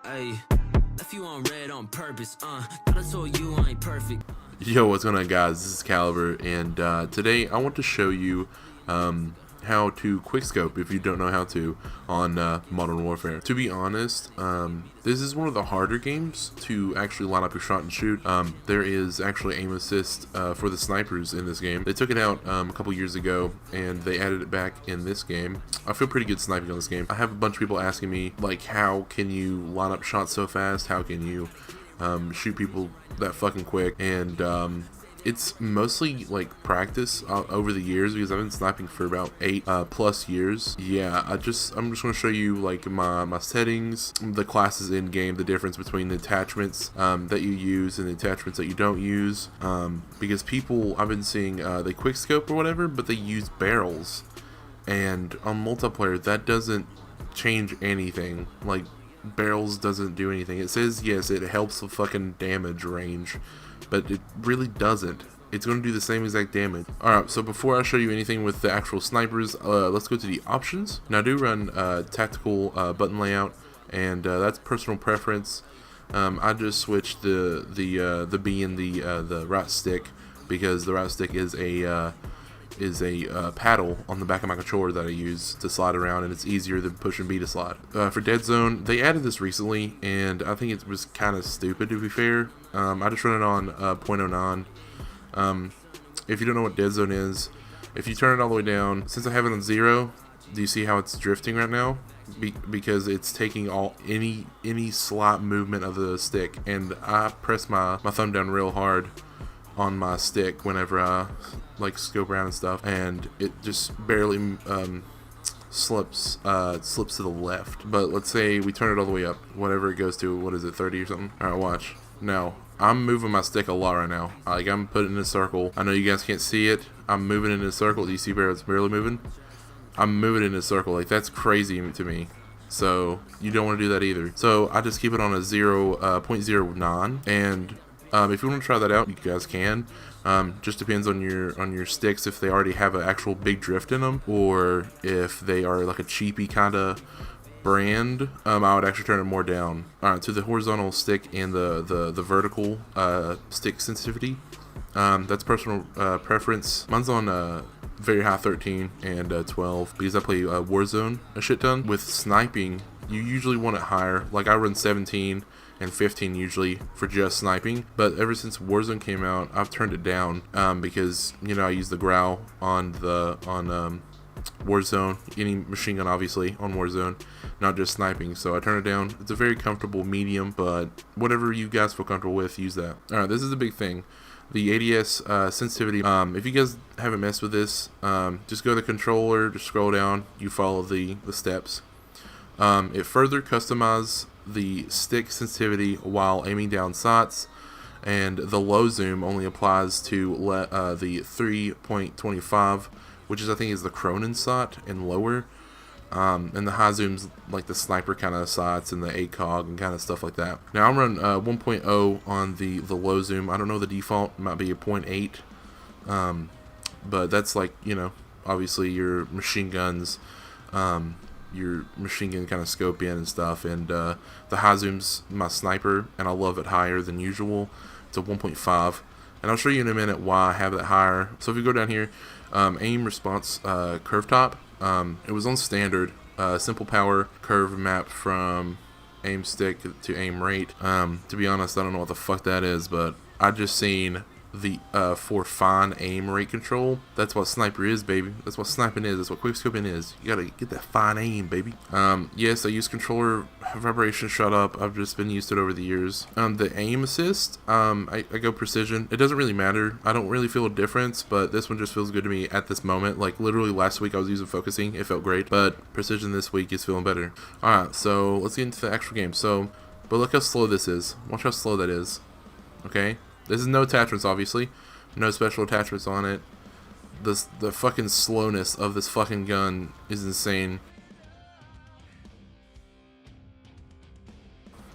Ayy, left you on red on purpose, thought I told you I ain't perfect. Yo, what's going on, guys? This is Caliber, and today I want to show you how to quickscope if you don't know how to on Modern Warfare. To be honest, this is one of the harder games to actually line up your shot and shoot. There is actually aim assist for the snipers in this game. They took it out a couple years ago, and they added it back in this game. I feel pretty good sniping on this game. I have a bunch of people asking me, like, how can you line up shots so fast? How can you shoot people that fucking quick? And it's mostly like practice over the years, because I've been sniping for about 8 plus years. Yeah, I'm just going to show you like my settings, the classes in game, the difference between the attachments that you use and the attachments that you don't use, because people I've been seeing they quickscope or whatever, but they use barrels, and on multiplayer that doesn't change anything. Like, barrels doesn't do anything. It says yes, it helps the fucking damage range, but it really doesn't. It's going to do the same exact damage. Alright, so before I show you anything with the actual snipers, let's go to the options. Now I do run tactical button layout, and that's personal preference. I just switched the B and the right stick, because the right stick is a paddle on the back of my controller that I use to slide around, and it's easier than pushing B to slide. For dead zone, they added this recently, and I think it was kind of stupid, to be fair. I just run it on 0.09. If you don't know what dead zone is, if you turn it all the way down, since I have it on 0, do you see how it's drifting right now? Because it's taking any slight movement of the stick, and I press my thumb down real hard on my stick whenever I like scope around and stuff, and it just barely slips to the left. But let's say we turn it all the way up, whatever it goes to. What is it, 30 or something? Alright, watch. Now I'm moving my stick a lot right now. Like, I'm putting it in a circle. I know you guys can't see it. I'm moving it in a circle. Do you see where it's barely moving? I'm moving it in a circle. Like, that's crazy to me. So you don't want to do that either. So I just keep it on a 0.09, and if you want to try that out, you guys can. Just depends on your sticks, if they already have an actual big drift in them, or if they are like a cheapy kind of brand. I would actually turn it more down. Alright, to the horizontal stick and the vertical stick sensitivity. That's personal preference. Mine's on very high 13 and 12, because I play Warzone a shit ton. With sniping, you usually want it higher. Like, I run 17 and 15 usually for just sniping, but ever since Warzone came out, I've turned it down, because, you know, I use the growl on Warzone, any machine gun obviously on Warzone, not just sniping, so I turn it down. It's a very comfortable medium, but whatever you guys feel comfortable with, use that. Alright, this is a big thing, the ADS sensitivity. If you guys haven't messed with this, just go to the controller, just scroll down, you follow the steps. It further customizes the stick sensitivity while aiming down sights, and the low zoom only applies to the 3.25, which is, I think, is the Cronin sight and lower, and the high zooms like the sniper kind of sights and the ACOG and kind of stuff like that. Now I'm running 1.0 on the low zoom. I don't know the default, it might be a 0.8, but that's like, you know, obviously your machine guns, your machine gun kind of scope in and stuff, and the high zoom's my sniper, and I love it higher than usual. It's a 1.5, and I'll show you in a minute why I have that higher. So if you go down here, aim response curve top, it was on standard, simple power curve map from aim stick to aim rate. To be honest, I don't know what the fuck that is, but I just seen the for fine aim rate control. That's what sniper is, baby. That's what sniping is. That's what quickscoping is. You gotta get that fine aim, baby. Yes, I use controller vibration. Shut up. I've just been used to it over the years. The aim assist, I go precision. It doesn't really matter. I don't really feel a difference, but this one just feels good to me at this moment. Like, literally last week I was using focusing. It felt great, but precision this week is feeling better. Alright, so let's get into the actual game. But look how slow this is. Watch how slow that is. Okay? This is no attachments, obviously. No special attachments on it. The fucking slowness of this fucking gun is insane.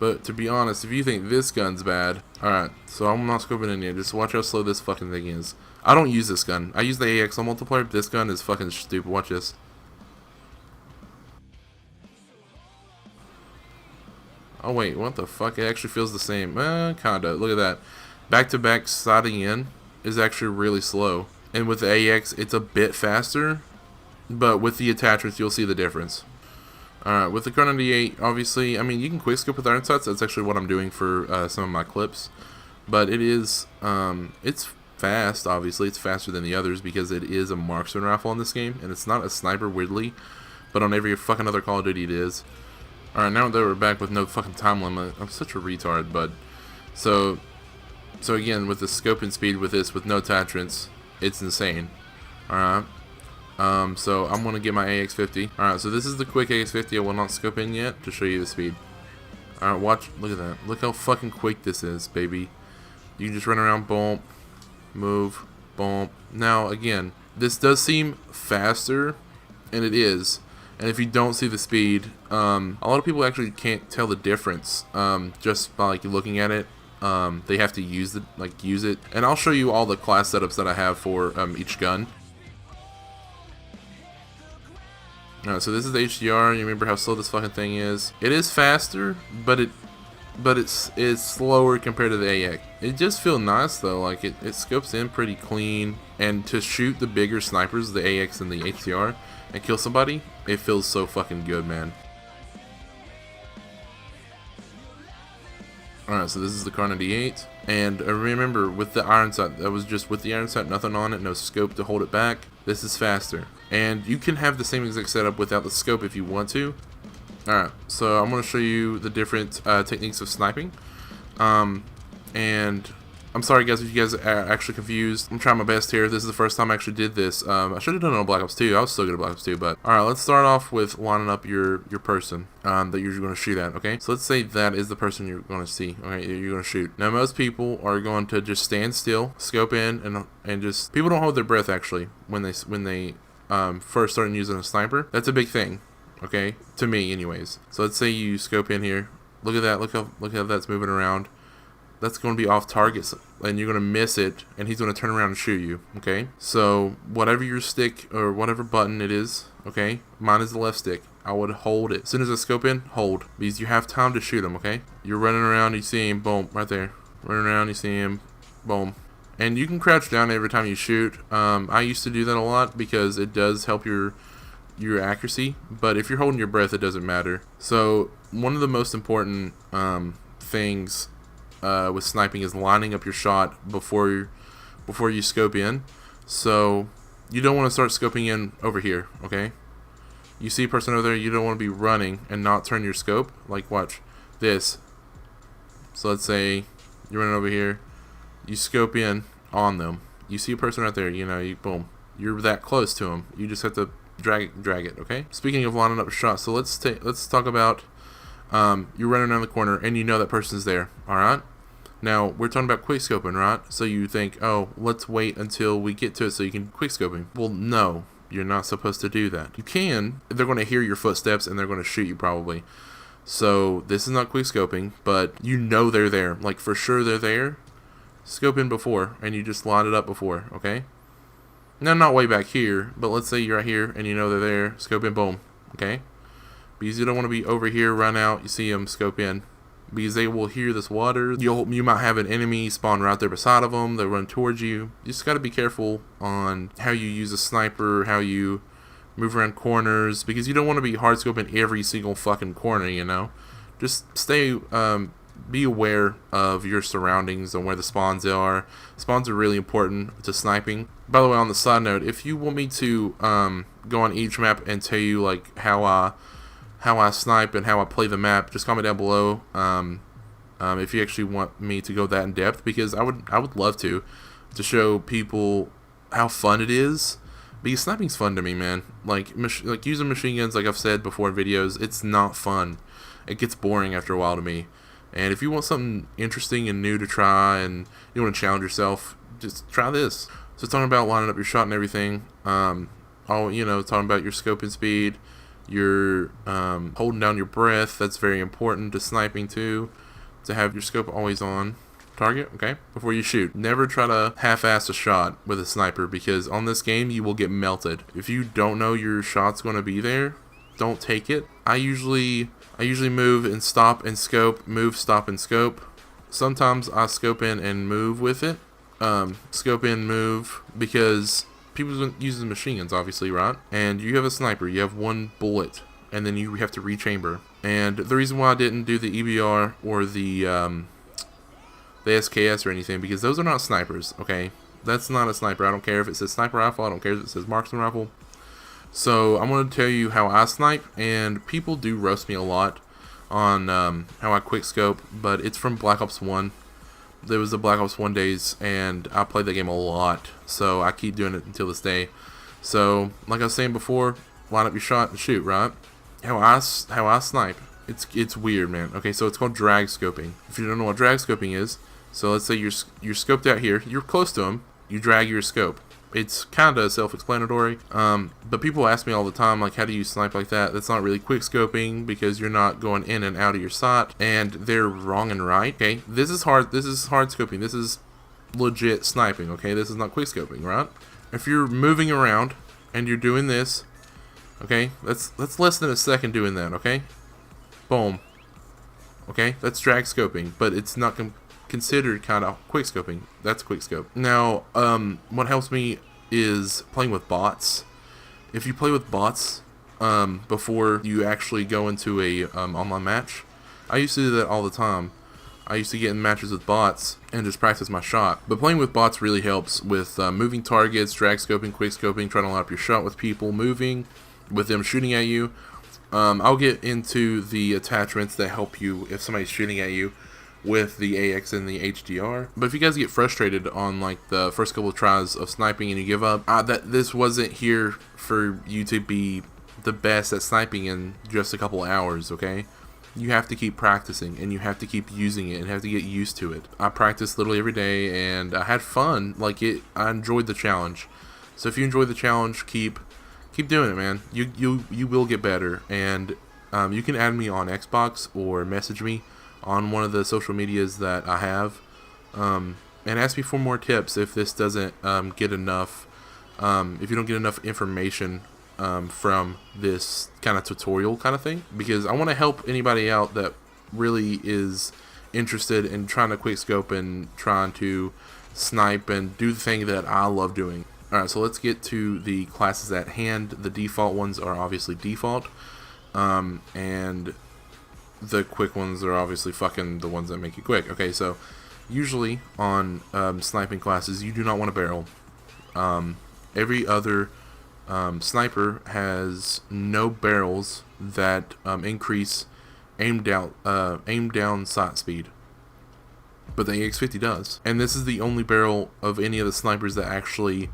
But to be honest, if you think this gun's bad, alright, so I'm not scoping in here. Just watch how slow this fucking thing is. I don't use this gun. I use the AXL multiplier, but this gun is fucking stupid. Watch this. Oh wait, what the fuck? It actually feels the same. Kinda. Look at that. Back-to-back sliding in is actually really slow. And with the AX, it's a bit faster. But with the attachments, you'll see the difference. Alright, with the Kar 98, obviously, I mean, you can quickscope with iron sights. That's actually what I'm doing for some of my clips. But it is, it's fast, obviously. It's faster than the others because it is a marksman rifle in this game. And it's not a sniper, weirdly. But on every fucking other Call of Duty it is. Alright, now that we're back with no fucking time limit, I'm such a retard, but... So again, with the scope and speed with this, with no attachments, it's insane. Alright. So I'm going to get my AX50. Alright, so this is the quick AX50. I will not scope in yet to show you the speed. Alright, watch. Look at that. Look how fucking quick this is, baby. You can just run around, boom, move, boom. Now, again, this does seem faster, and it is. And if you don't see the speed, a lot of people actually can't tell the difference just by like looking at it. They have to use it. And I'll show you all the class setups that I have for each gun. Alright, so this is the HDR. You remember how slow this fucking thing is. It is faster, but it's slower compared to the AX. It just feels nice though. Like it scopes in pretty clean. And to shoot the bigger snipers, the AX and the HDR, and kill somebody, it feels so fucking good, man. Alright, so this is the Kar 98. And remember, with the iron sight, that was just with the iron sight, nothing on it, no scope to hold it back. This is faster. And you can have the same exact setup without the scope if you want to. Alright, so I'm going to show you the different techniques of sniping. And I'm sorry guys if you guys are actually confused. I'm trying my best here. This is the first time I actually did this. I should have done it on Black Ops 2. I was still good at Black Ops 2, but alright, let's start off with lining up your person that you're going to shoot at, okay? So let's say that is the person you're going to see, okay, you're going to shoot. Now most people are going to just stand still, scope in, and just, people don't hold their breath actually when they first start using a sniper. That's a big thing, okay? To me anyways. So let's say you scope in here. Look at that, look how that's moving around. That's going to be off target, and you're going to miss it, and he's going to turn around and shoot you, okay? So, whatever your stick, or whatever button it is, okay? Mine is the left stick. I would hold it. As soon as I scope in, hold. Because you have time to shoot him, okay? You're running around, you see him, boom, right there. Running around, you see him, boom. And you can crouch down every time you shoot. I used to do that a lot, because it does help your accuracy. But if you're holding your breath, it doesn't matter. So, one of the most important things with sniping is lining up your shot before you scope in. So you don't want to start scoping in over here, okay? You see a person over there, you don't want to be running and not turn your scope. Like watch this. So let's say you're running over here, you scope in on them. You see a person right there, you know, boom. You're that close to them. You just have to drag it, okay? Speaking of lining up a shot, so let's talk about you're running around the corner and you know that person's there, alright? Now, we're talking about quickscoping, right? So you think, oh, let's wait until we get to it so you can quickscoping. Well, no, you're not supposed to do that. You can. They're going to hear your footsteps and they're going to shoot you probably. So this is not quickscoping, but you know they're there. Like, for sure they're there. Scope in before, and you just line it up before, okay? Now, not way back here, but let's say you're right here and you know they're there. Scope in, boom, okay? Because you don't want to be over here, run out, you see them, scope in. Because they will hear this water. You might have an enemy spawn right there beside of them. They run towards you. You just got to be careful on how you use a sniper, how you move around corners, because you don't want to be hard scoping every single fucking corner, you know. Just be aware of your surroundings and where the spawns are. Spawns are really important to sniping. By the way, on the side note, if you want me to go on each map and tell you like how I snipe and how I play the map, just comment down below if you actually want me to go that in depth, because I would love to show people how fun it is, because sniping's fun to me, man. Like using machine guns, like I've said before in videos, it's not fun. It gets boring after a while to me. And if you want something interesting and new to try and you want to challenge yourself, just try this. So talking about lining up your shot and everything, talking about your scoping speed, you're holding down your breath. That's very important to sniping too, to have your scope always on target, okay, before you shoot. Never try to half-ass a shot with a sniper, because on this game you will get melted. If you don't know your shot's going to be there, don't take it. I usually move and stop and scope, move, stop and scope. Sometimes I scope in and move with it. Scope in, move, because people use machine guns, obviously, right? And you have a sniper, you have one bullet, and then you have to rechamber. And the reason why I didn't do the EBR or the SKS or anything, because those are not snipers, okay? That's not a sniper. I don't care if it says sniper rifle, I don't care if it says marksman rifle. So I'm going to tell you how I snipe, and people do roast me a lot on how I quick scope, but it's from Black Ops 1. There was the Black Ops 1 days, and I played that game a lot, so I keep doing it until this day. So, like I was saying before, line up your shot and shoot, right? How I snipe, it's weird, man. Okay, so it's called drag scoping. If you don't know what drag scoping is, so let's say you're scoped out here, you're close to them, you drag your scope. It's kind of self-explanatory, but people ask me all the time, like, how do you snipe like that? That's not really quick scoping, because you're not going in and out of your sight, and they're wrong and right. Okay, this is hard scoping. This is legit sniping. Okay, this is not quick scoping, right? If you're moving around and you're doing this, okay, that's less than a second doing that. Okay, boom. Okay, that's drag scoping, but it's not considered kind of quick scoping. That's quick scope. Now, what helps me is playing with bots. If you play with bots before you actually go into a online match, I used to do that all the time. I used to get in matches with bots and just practice my shot. But playing with bots really helps with moving targets, drag scoping, quick scoping, trying to line up your shot with people moving, with them shooting at you. I'll get into the attachments that help you if somebody's shooting at you with the AX and the HDR. But if you guys get frustrated on like the first couple of tries of sniping and you give up, that this wasn't here for you to be the best at sniping in just a couple of hours, okay? You have to keep practicing, and you have to keep using it, and have to get used to it. I practiced literally every day, and I had fun. I enjoyed the challenge. So if you enjoy the challenge, keep doing it, man. You will get better. And you can add me on Xbox or message me on one of the social medias that I have, and ask me for more tips if this doesn't get enough, if you don't get enough information from this kind of tutorial kind of thing, because I want to help anybody out that really is interested in trying to quick scope and trying to snipe and do the thing that I love doing. Alright, so let's get to the classes at hand. The default ones are obviously default, and the quick ones are obviously fucking the ones that make you quick. Okay, so usually on sniping classes, you do not want to barrel. Every other sniper has no barrels that increase aim down sight speed, but the AX50 does. And this is the only barrel of any of the snipers that actually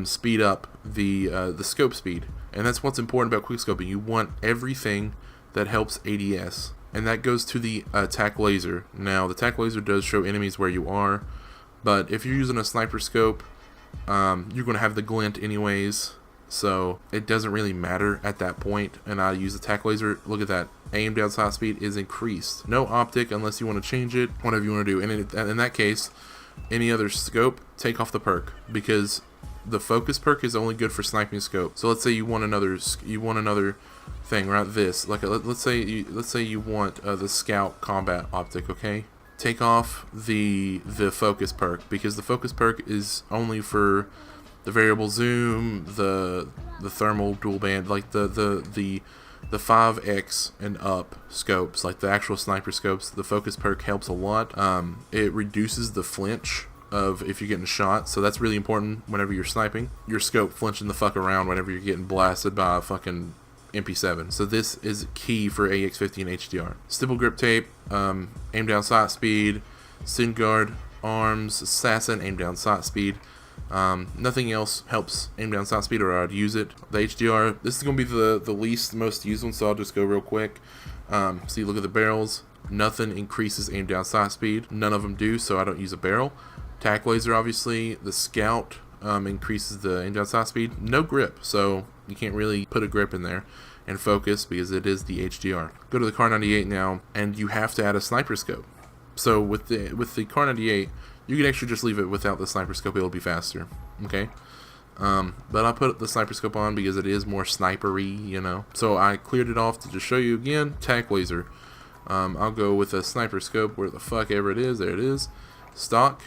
speed up the scope speed. And that's what's important about quickscoping. You want everything that helps ADS. And that goes to the attack laser. Now, the attack laser does show enemies where you are, but if you're using a sniper scope, you're going to have the glint anyways, so it doesn't really matter at that point. And I use the attack laser. Look at that. Aim down sight speed is increased. No optic unless you want to change it, whatever you want to do. And in that case, any other scope, take off the perk, because the focus perk is only good for sniping scope. So let's say you want another thing, right? This, like, let's say you want the scout combat optic. Okay, take off the focus perk, because the focus perk is only for the variable zoom, the thermal dual band, like the 5x and up scopes, like the actual sniper scopes. The focus perk helps a lot. It reduces the flinch of if you're getting shot, so that's really important whenever you're sniping. Your scope flinching the fuck around whenever you're getting blasted by a fucking MP7. So this is key for AX50 and HDR. Stipple grip tape, aim down sight speed, sin guard, arms, assassin, aim down sight speed. Nothing else helps aim down sight speed, or I'd use it. The HDR, this is going to be the least most used one, so I'll just go real quick. See, look at the barrels. Nothing increases aim down sight speed. None of them do, so I don't use a barrel. Tac laser, obviously. The scout increases the aim down sight speed. No grip, so you can't really put a grip in there. And focus, because it is the HDR. Go to the Car 98 now, and you have to add a sniper scope. So with the Car 98, you can actually just leave it without the sniper scope. It'll be faster. Okay. But I put the sniper scope on because it is more snipery, you know. So I cleared it off to just show you again. Tac laser. I'll go with a sniper scope where the fuck ever it is. There it is. Stock.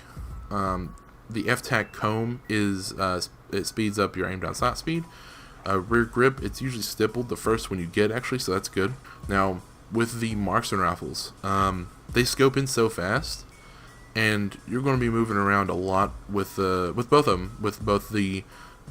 The F-Tac comb is it speeds up your aim down sight speed. Rear grip, it's usually stippled the first one you get actually, so that's good. Now with the marksman rifles, they scope in so fast, and you're going to be moving around a lot with both of them, with both the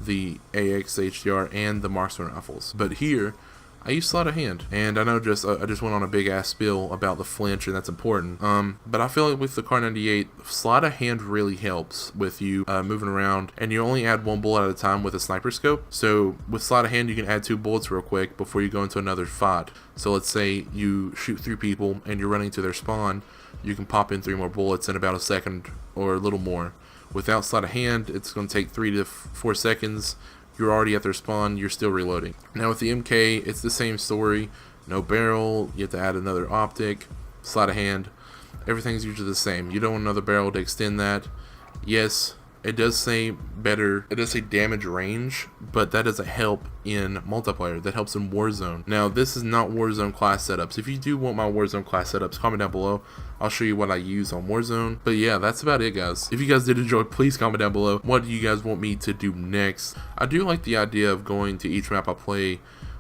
AX HDR and the marksman rifles. But here I use sleight of hand, and I know I just went on a big ass spiel about the flinch, and that's important. But I feel like with the Kar 98, sleight of hand really helps with you moving around, and you only add one bullet at a time with a sniper scope. So with sleight of hand, you can add 2 bullets real quick before you go into another fight. So let's say you shoot 3 people and you're running to their spawn, you can pop in 3 more bullets in about a second or a little more. Without sleight of hand, it's going to take 3 to 4 seconds. You're already at their spawn, you're still reloading. Now with the MK, it's the same story. No barrel, you have to add another optic, sleight of hand. Everything's usually the same. You don't want another barrel to extend that. Yes, it does say damage range, but that doesn't help in multiplayer. That helps in Warzone. Now this is not Warzone class setups. If you do want my Warzone class setups, comment down below. I'll show you what I use on Warzone. But yeah, that's about it, guys. If you guys did enjoy, please comment down below. What do you guys want me to do next? I do like the idea of going to each map I play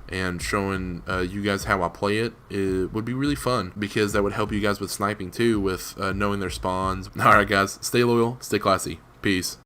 and showing you guys how I play it. It would be really fun because that would help you guys with sniping too, with knowing their spawns. Alright guys, stay loyal, stay classy. Peace.